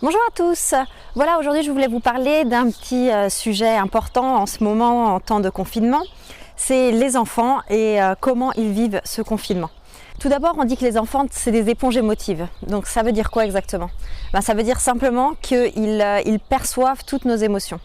Bonjour à tous. Voilà, aujourd'hui je voulais vous parler d'un petit sujet important en ce moment en temps de confinement. C'est les enfants et comment ils vivent ce confinement. Tout d'abord, on dit que les enfants, c'est des éponges émotives. Donc ça veut dire quoi exactement? Ça veut dire simplement qu'ils perçoivent toutes nos émotions.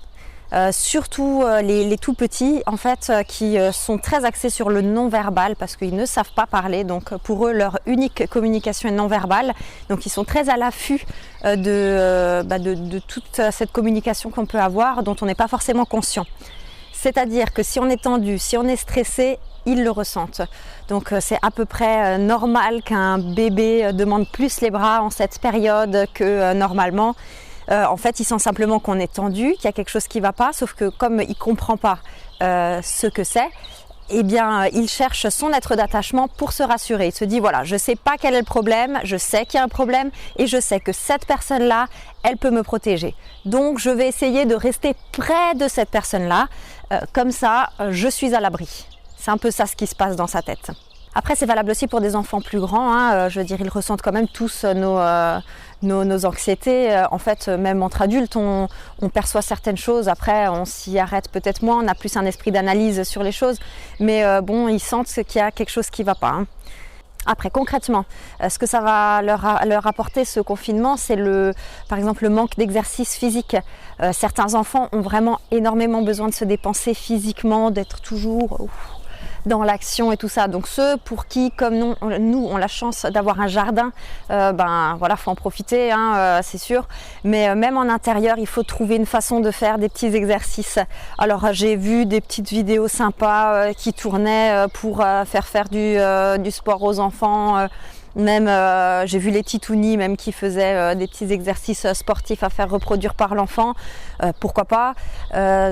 Surtout les tout petits en fait qui sont très axés sur le non-verbal parce qu'ils ne savent pas parler, donc pour eux leur unique communication est non-verbale, donc ils sont très à l'affût de toute cette communication qu'on peut avoir dont on n'est pas forcément conscient. C'est-à-dire que si on est tendu, si on est stressé, ils le ressentent. Donc c'est à peu près normal qu'un bébé demande plus les bras en cette période que normalement. En fait, il sent simplement qu'on est tendu, qu'il y a quelque chose qui ne va pas, sauf que comme il ne comprend pas ce que c'est, eh bien, il cherche son être d'attachement pour se rassurer. Il se dit, voilà, je ne sais pas quel est le problème, je sais qu'il y a un problème et je sais que cette personne-là, elle peut me protéger. Donc, je vais essayer de rester près de cette personne-là, comme ça, je suis à l'abri. C'est un peu ça ce qui se passe dans sa tête. Après, c'est valable aussi pour des enfants plus grands. Je veux dire, ils ressentent quand même tous nos anxiétés. En fait, même entre adultes, on perçoit certaines choses. Après, on s'y arrête peut-être moins. On a plus un esprit d'analyse sur les choses. Mais bon, ils sentent qu'il y a quelque chose qui ne va pas. Après, concrètement, ce que ça va leur apporter ce confinement, c'est par exemple le manque d'exercice physique. Certains enfants ont vraiment énormément besoin de se dépenser physiquement, d'être toujours dans l'action et tout ça. Donc ceux pour qui, comme nous, ont la chance d'avoir un jardin, voilà, faut en profiter, c'est sûr. Mais même en intérieur, il faut trouver une façon de faire des petits exercices. Alors j'ai vu des petites vidéos sympas qui tournaient pour faire du sport aux enfants. Même j'ai vu les titounis même qui faisaient des petits exercices sportifs à faire reproduire par l'enfant, pourquoi pas.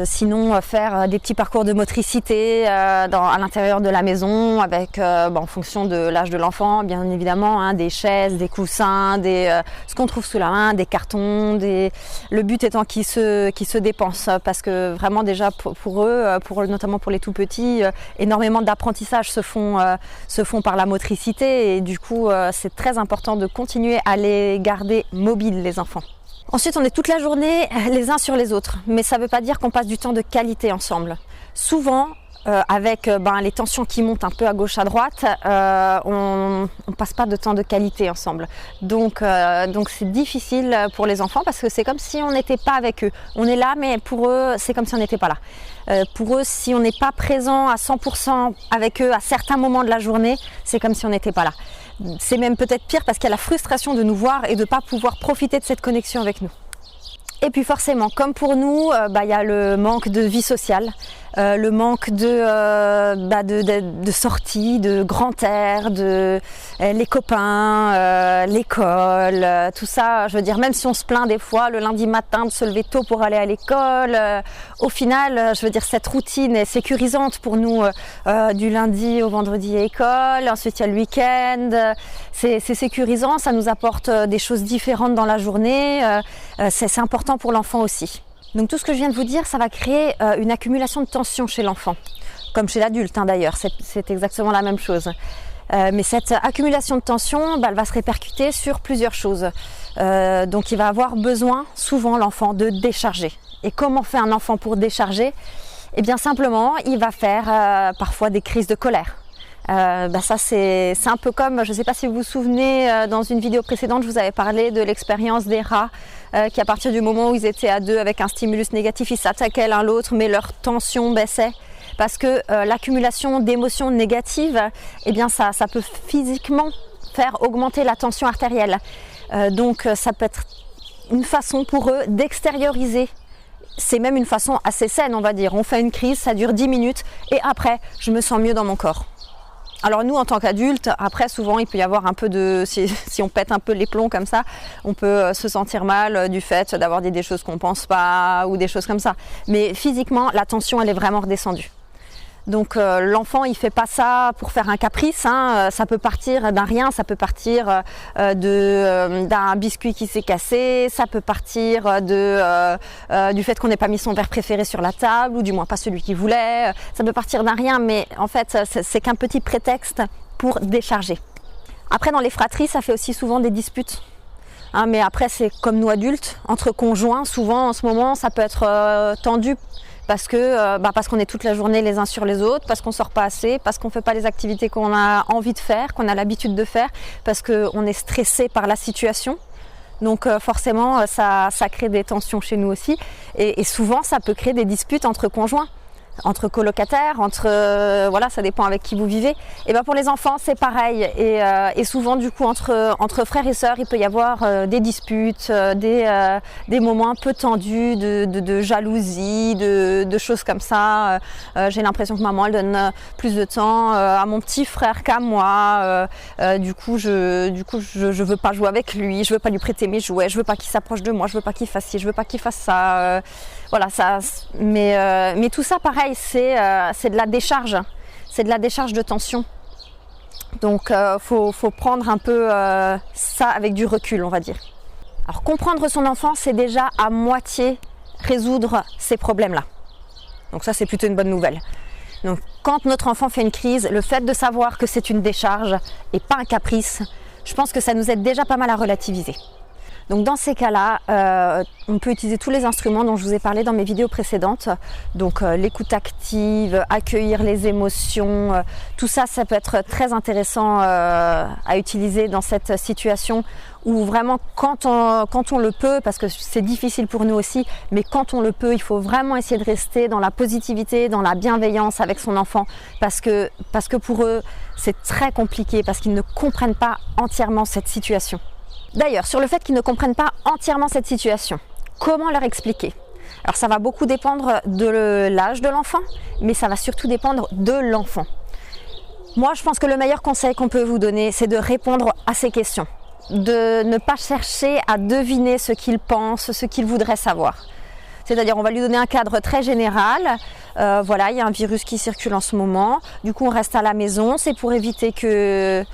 Sinon faire des petits parcours de motricité à l'intérieur de la maison avec en fonction de l'âge de l'enfant bien évidemment, des chaises, des coussins, ce qu'on trouve sous la main, des cartons, le but étant qu'ils se dépensent parce que vraiment déjà pour eux, notamment pour les tout petits, énormément d'apprentissages se font par la motricité et du coup c'est très important de continuer à les garder mobiles, les enfants. Ensuite, on est toute la journée les uns sur les autres, mais ça ne veut pas dire qu'on passe du temps de qualité ensemble. Souvent, avec les tensions qui montent un peu à gauche à droite, on ne passe pas de temps de qualité ensemble. Donc c'est difficile pour les enfants parce que c'est comme si on n'était pas avec eux. On est là, mais pour eux, c'est comme si on n'était pas là. Pour eux, si on n'est pas présent à 100% avec eux à certains moments de la journée, c'est comme si on n'était pas là. C'est même peut-être pire parce qu'il y a la frustration de nous voir et de ne pas pouvoir profiter de cette connexion avec nous. Et puis forcément, comme pour nous, y a le manque de vie sociale, le manque de sorties, de grand air, les copains, l'école, tout ça. Je veux dire, même si on se plaint des fois le lundi matin de se lever tôt pour aller à l'école, au final, je veux dire, cette routine est sécurisante pour nous du lundi au vendredi à l'école. Ensuite, il y a le week-end. C'est sécurisant, ça nous apporte des choses différentes dans la journée. C'est important pour l'enfant aussi. Donc tout ce que je viens de vous dire, ça va créer une accumulation de tension chez l'enfant, comme chez l'adulte d'ailleurs, c'est exactement la même chose. Mais cette accumulation de tension, elle va se répercuter sur plusieurs choses. Donc il va avoir besoin, souvent l'enfant, de décharger. Et comment fait un enfant pour décharger? Eh bien simplement, il va faire parfois des crises de colère. Ça c'est un peu comme, je ne sais pas si vous vous souvenez, dans une vidéo précédente, je vous avais parlé de l'expérience des rats qui à partir du moment où ils étaient à deux avec un stimulus négatif, ils s'attaquaient l'un l'autre mais leur tension baissait parce que l'accumulation d'émotions négatives, eh bien ça peut physiquement faire augmenter la tension artérielle. Donc ça peut être une façon pour eux d'extérioriser. C'est même une façon assez saine, on va dire. On fait une crise, ça dure 10 minutes et après je me sens mieux dans mon corps. Alors nous en tant qu'adultes, après souvent il peut y avoir un peu si on pète un peu les plombs comme ça, on peut se sentir mal du fait d'avoir dit des choses qu'on ne pense pas ou des choses comme ça. Mais physiquement la tension elle est vraiment redescendue. Donc l'enfant il fait pas ça pour faire un caprice, ça peut partir d'un rien, ça peut partir d'un biscuit qui s'est cassé, ça peut partir du fait qu'on n'ait pas mis son verre préféré sur la table ou du moins pas celui qu'il voulait, ça peut partir d'un rien mais en fait c'est qu'un petit prétexte pour décharger. Après dans les fratries ça fait aussi souvent des disputes. hein, mais après c'est comme nous adultes, entre conjoints, souvent en ce moment ça peut être tendu parce qu'on est toute la journée les uns sur les autres, parce qu'on sort pas assez, parce qu'on fait pas les activités qu'on a envie de faire, qu'on a l'habitude de faire, parce qu'on est stressé par la situation. Donc forcément ça crée des tensions chez nous aussi et souvent ça peut créer des disputes entre conjoints, entre colocataires, voilà, ça dépend avec qui vous vivez. Et ben pour les enfants c'est pareil et souvent du coup entre frères et sœurs il peut y avoir des disputes, des moments un peu tendus de jalousie, de choses comme ça. J'ai l'impression que maman elle donne plus de temps à mon petit frère qu'à moi. Du coup je veux pas jouer avec lui, je veux pas lui prêter mes jouets, je veux pas qu'il s'approche de moi, je veux pas qu'il fasse ci, je veux pas qu'il fasse ça. Voilà, mais tout ça pareil, c'est de la décharge, c'est de la décharge de tension. Donc faut prendre un peu ça avec du recul, on va dire. Alors comprendre son enfant, c'est déjà à moitié résoudre ces problèmes-là. Donc ça c'est plutôt une bonne nouvelle. Donc quand notre enfant fait une crise, le fait de savoir que c'est une décharge et pas un caprice, je pense que ça nous aide déjà pas mal à relativiser. Donc dans ces cas-là, on peut utiliser tous les instruments dont je vous ai parlé dans mes vidéos précédentes. Donc l'écoute active, accueillir les émotions, tout ça, ça peut être très intéressant à utiliser dans cette situation où vraiment quand on le peut, parce que c'est difficile pour nous aussi, mais quand on le peut, il faut vraiment essayer de rester dans la positivité, dans la bienveillance avec son enfant, parce que pour eux, c'est très compliqué, parce qu'ils ne comprennent pas entièrement cette situation. D'ailleurs, sur le fait qu'ils ne comprennent pas entièrement cette situation, comment leur expliquer? Alors ça va beaucoup dépendre de l'âge de l'enfant, mais ça va surtout dépendre de l'enfant. Moi, je pense que le meilleur conseil qu'on peut vous donner, c'est de répondre à ces questions, de ne pas chercher à deviner ce qu'il pense, ce qu'il voudrait savoir. C'est-à-dire, on va lui donner un cadre très général. Voilà, il y a un virus qui circule en ce moment. Du coup, on reste à la maison. C'est pour éviter qu'il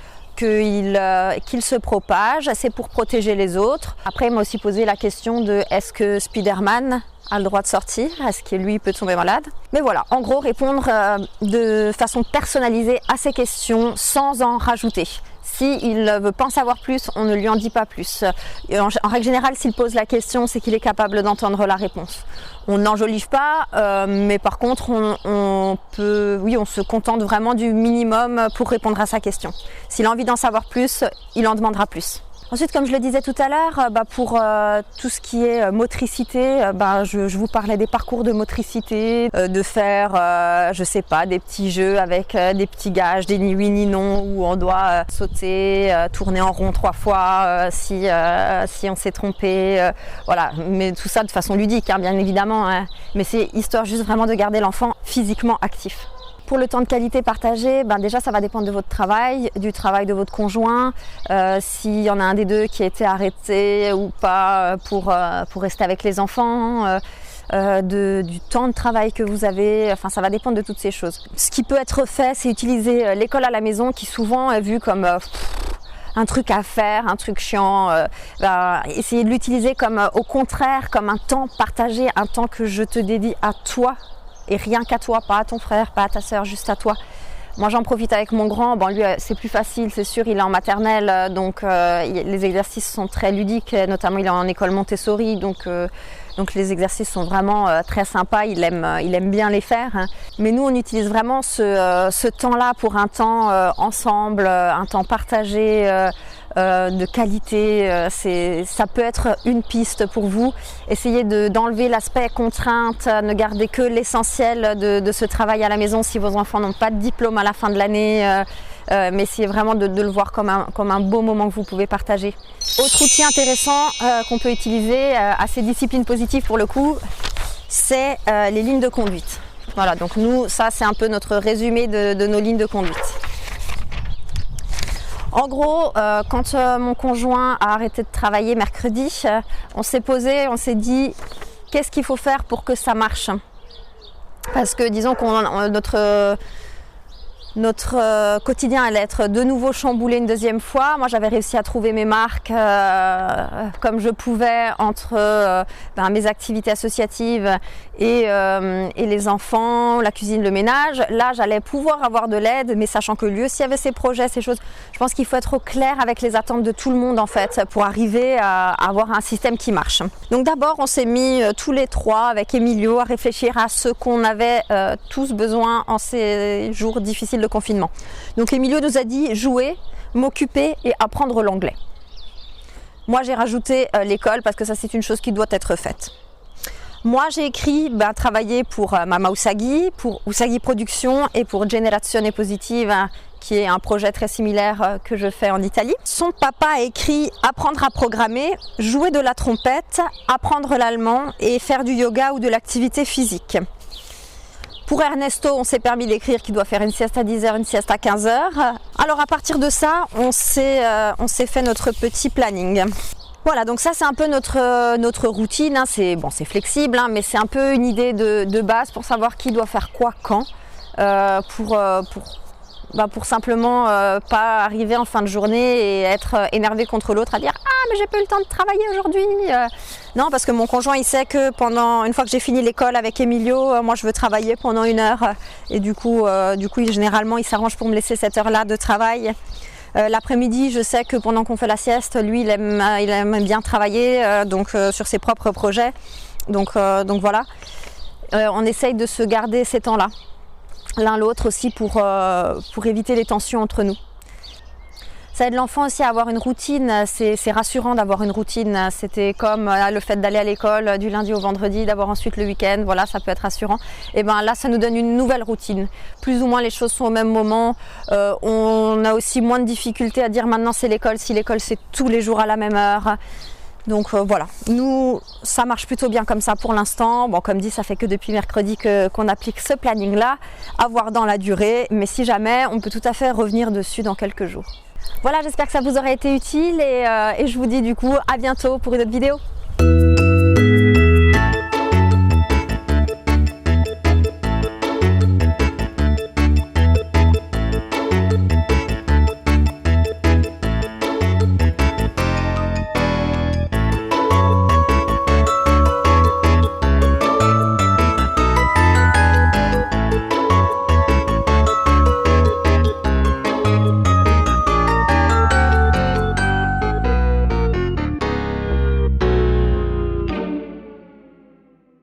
se propage, c'est pour protéger les autres. Après, il m'a aussi posé la question de est-ce que Spider-Man a le droit de sortir? Est-ce que lui peut tomber malade? Mais voilà, en gros, répondre de façon personnalisée à ces questions sans en rajouter. S'il ne veut pas en savoir plus, on ne lui en dit pas plus. En règle générale, s'il pose la question, c'est qu'il est capable d'entendre la réponse. On n'enjolive pas, mais par contre, on se contente vraiment du minimum pour répondre à sa question. S'il a envie d'en savoir plus, il en demandera plus. Ensuite, comme je le disais tout à l'heure, pour tout ce qui est motricité, je vous parlais des parcours de motricité, de faire, je sais pas, des petits jeux avec des petits gages, des ni oui ni non, où on doit sauter, tourner en rond 3 fois si on s'est trompé, voilà. Mais tout ça de façon ludique, hein, bien évidemment, hein. Mais c'est histoire juste vraiment de garder l'enfant physiquement actif. Pour le temps de qualité partagé, déjà ça va dépendre de votre travail, du travail de votre conjoint, s'il y en a un des deux qui a été arrêté ou pas pour rester avec les enfants, du temps de travail que vous avez, enfin ça va dépendre de toutes ces choses. Ce qui peut être fait, c'est utiliser l'école à la maison qui souvent est vue comme un truc à faire, un truc chiant. Essayez de l'utiliser comme au contraire, comme un temps partagé, un temps que je te dédie à toi. Et rien qu'à toi, pas à ton frère, pas à ta sœur, juste à toi. Moi j'en profite avec mon grand, lui c'est plus facile, c'est sûr, il est en maternelle, donc les exercices sont très ludiques, notamment il est en école Montessori, donc les exercices sont vraiment très sympas, il aime bien les faire. Hein. Mais nous on utilise vraiment ce temps-là pour un temps ensemble, un temps partagé, de qualité, ça peut être une piste pour vous. Essayez d'enlever l'aspect contrainte, ne gardez que l'essentiel de ce travail à la maison si vos enfants n'ont pas de diplôme à la fin de l'année, mais essayez vraiment de le voir comme un beau moment que vous pouvez partager. Autre outil intéressant qu'on peut utiliser à ces disciplines positives pour le coup, c'est les lignes de conduite. Voilà, donc nous, ça c'est un peu notre résumé de nos lignes de conduite. En gros, quand mon conjoint a arrêté de travailler mercredi, on s'est posé, on s'est dit qu'est-ce qu'il faut faire pour que ça marche? Parce que disons qu'on Notre quotidien allait être de nouveau chamboulé une deuxième fois. Moi, j'avais réussi à trouver mes marques comme je pouvais entre mes activités associatives et les enfants, la cuisine, le ménage. Là, j'allais pouvoir avoir de l'aide, mais sachant que lui aussi avait ses projets, ces choses. Je pense qu'il faut être au clair avec les attentes de tout le monde en fait pour arriver à avoir un système qui marche. Donc d'abord, on s'est mis tous les trois avec Emilio à réfléchir à ce qu'on avait tous besoin en ces jours difficiles de confinement. Donc Emilio nous a dit jouer, m'occuper et apprendre l'anglais. Moi j'ai rajouté l'école parce que ça c'est une chose qui doit être faite. Moi j'ai écrit travailler pour Mama Usagi, pour Usagi Production et pour Generazione Positiva qui est un projet très similaire que je fais en Italie. Son papa a écrit apprendre à programmer, jouer de la trompette, apprendre l'allemand et faire du yoga ou de l'activité physique. Pour Ernesto, on s'est permis d'écrire qu'il doit faire une sieste à 10h, une sieste à 15h. Alors à partir de ça, on s'est fait notre petit planning. Voilà, donc ça c'est un peu notre routine, hein. C'est flexible, hein, mais c'est un peu une idée de base pour savoir qui doit faire quoi quand, pour simplement pas arriver en fin de journée et être énervé contre l'autre à dire « Ah, mais j'ai pas eu le temps de travailler aujourd'hui !» Non, parce que mon conjoint, il sait que une fois que j'ai fini l'école avec Emilio, moi je veux travailler pendant 1 heure. Et du coup généralement, il s'arrange pour me laisser cette heure-là de travail. L'après-midi, je sais que pendant qu'on fait la sieste, lui, il aime bien travailler sur ses propres projets. Donc voilà, on essaye de se garder ces temps-là. L'un l'autre aussi pour éviter les tensions entre nous. Ça aide l'enfant aussi à avoir une routine, c'est rassurant d'avoir une routine. C'était comme le fait d'aller à l'école du lundi au vendredi, d'avoir ensuite le week-end, voilà, ça peut être rassurant. Et là, ça nous donne une nouvelle routine. Plus ou moins les choses sont au même moment. On a aussi moins de difficultés à dire maintenant c'est l'école, si l'école c'est tous les jours à la même heure. Donc voilà, nous ça marche plutôt bien comme ça pour l'instant. Bon, comme dit, ça fait que depuis mercredi qu'on applique ce planning là, à voir dans la durée, mais si jamais, on peut tout à fait revenir dessus dans quelques jours. Voilà, j'espère que ça vous aura été utile et je vous dis du coup à bientôt pour une autre vidéo.